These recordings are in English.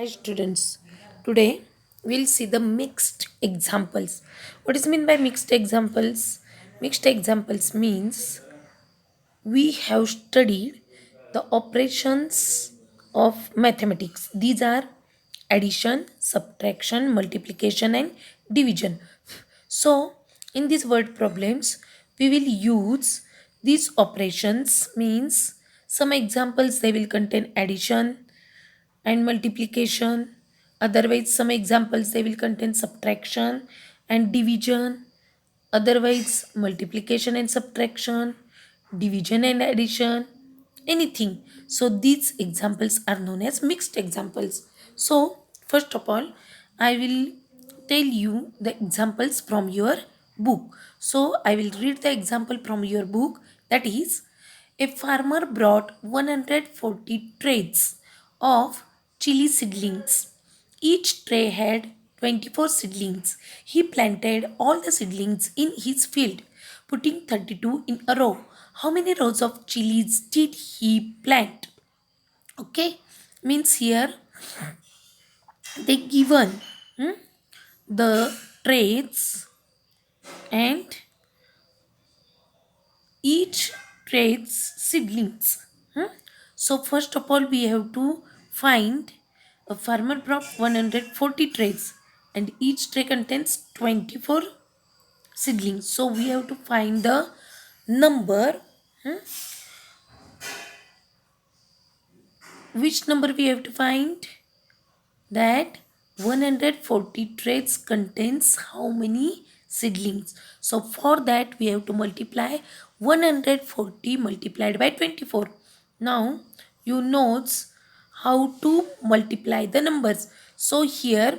Hi students, today we'll see the mixed examples. What is mean by mixed examples? Mixed examples means we have studied the operations of mathematics. These are addition, subtraction, multiplication and division. So in these word problems we will use these operations means some examples they will contain addition and multiplication. Otherwise, some examples they will contain subtraction and division. Otherwise, multiplication and subtraction, division and addition, anything. So, these examples are known as mixed examples. So, first of all, I will tell you the examples from your book. So, I will read the example from your book, that is, a farmer brought 140 trays of chili seedlings. Each tray had 24 seedlings. He planted all the seedlings in his field, putting 32 in a row. How many rows of chilies did he plant? Okay, means here they given the traits and each traits seedlings. So first of all we have to find a farmer brought 140 trays and each tray contains 24 seedlings. So we have to find the number. Which number we have to find? That 140 traits contains how many seedlings? So for that we have to multiply 140 multiplied by 24. Now you knows how to multiply the numbers. So here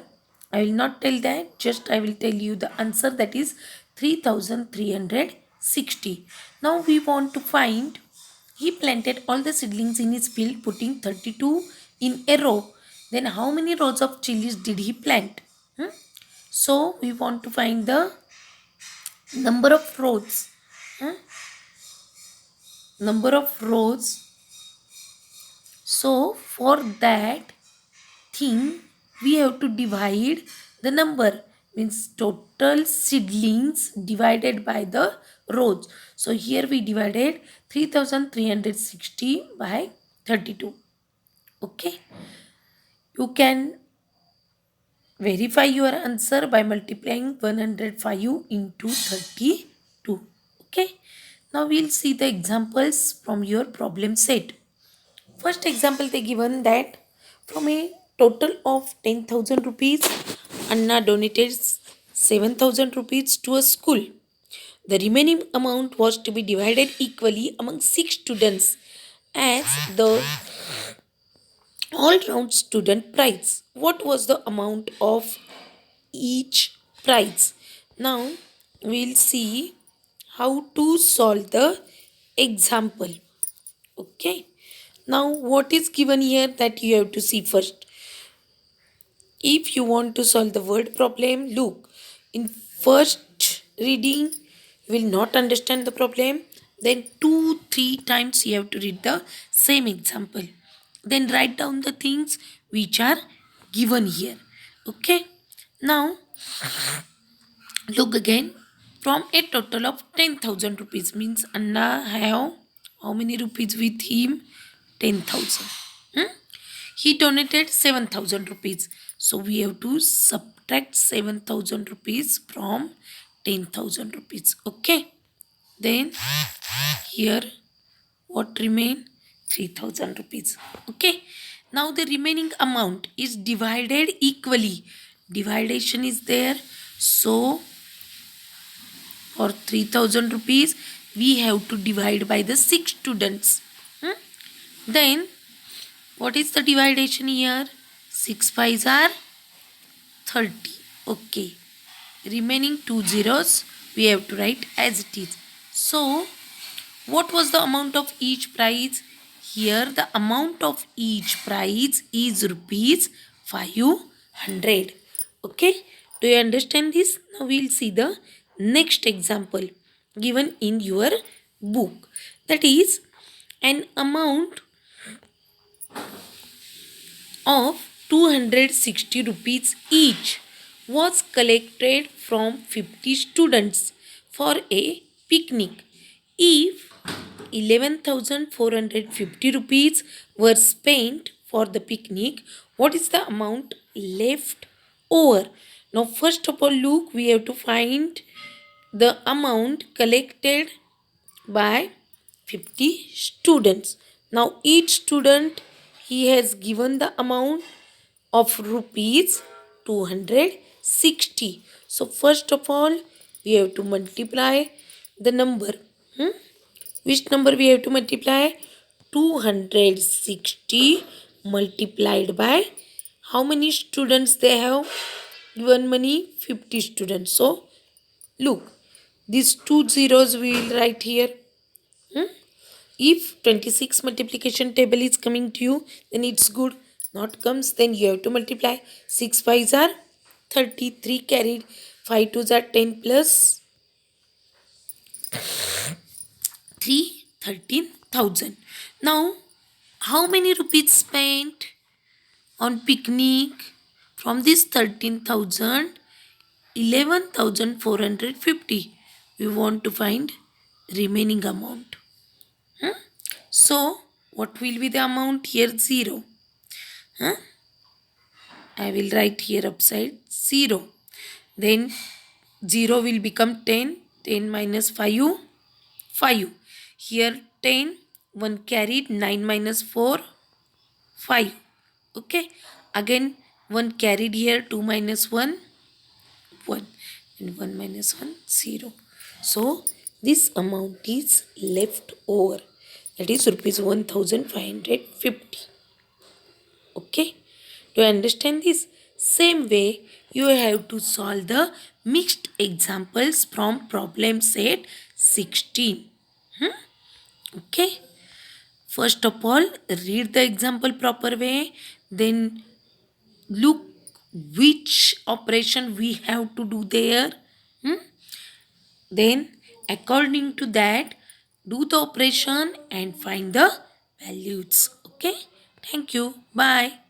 I will not tell that, just I will tell you the answer, that is 3360. Now we want to find, he planted all the seedlings in his field, putting 32 in a row. Then how many rows of chilies did he plant? So we want to find the number of rows. Hmm? Number of rows. So for that thing we have to divide the number, means total seedlings divided by the rows. So here we divided 3360 by 32. Okay, you can verify your answer by multiplying 105 into 32. Okay, now we'll see the examples from your problem set. First example they given that from a total of 10,000 rupees, Anna donated 7,000 rupees to a school. The remaining amount was to be divided equally among 6 students as the all round student prize. What was the amount of each prize? Now we'll see how to solve the example. Okay. Now what is given here, that you have to see first. If you want to solve the word problem, look, in first reading you will not understand the problem, then 2 3 times you have to read the same example, then write down the things which are given here. Okay, now look again. From a total of 10,000 rupees, means Anna have how many rupees with him? 10,000. He donated 7,000 rupees. So we have to subtract 7,000 rupees from 10,000 rupees. Okay. Then here what remain? 3,000 rupees. Okay. Now the remaining amount is divided equally. Dividation is there. So for 3,000 rupees we have to divide by the 6 students. Then what is the dividation here? 6 5s are 30. Okay. Remaining 2 zeros we have to write as it is. So what was the amount of each prize? Here the amount of each prize is rupees 500. Okay. Do you understand this? Now we'll see the next example given in your book. That is, an amount of 260 rupees each was collected from 50 students for a picnic. If 11,450 rupees were spent for the picnic, what is the amount left over? Now, first of all, look, we have to find the amount collected by 50 students. Now, each student he has given the amount of rupees 260. So, first of all, we have to multiply the number. Which number we have to multiply? 260 multiplied by how many students they have given money? 50 students. So, look, these two zeros we will write here. If 26 multiplication table is coming to you, then it's good. Not comes, then you have to multiply. 6 5s are 33 carried. 5 2s are 10 plus 3 13,000. Now, how many rupees spent on picnic? From this 13,000, 11,450. We want to find remaining amount. So, what will be the amount here? 0. I will write here upside 0. Then 0 will become 10. 10 minus 5, 5. Here 10, 1 carried, 9 minus 4, 5. Okay. Again 1 carried here, 2 minus 1, 1. And 1 minus 1, 0. So, this amount is left over. That is rupees 1,550. Okay. To understand this same way, you have to solve the mixed examples from problem set 16. Okay. First of all, read the example proper way. Then look which operation we have to do there. Then according to that, do the operation and find the values. Okay. Thank you. Bye.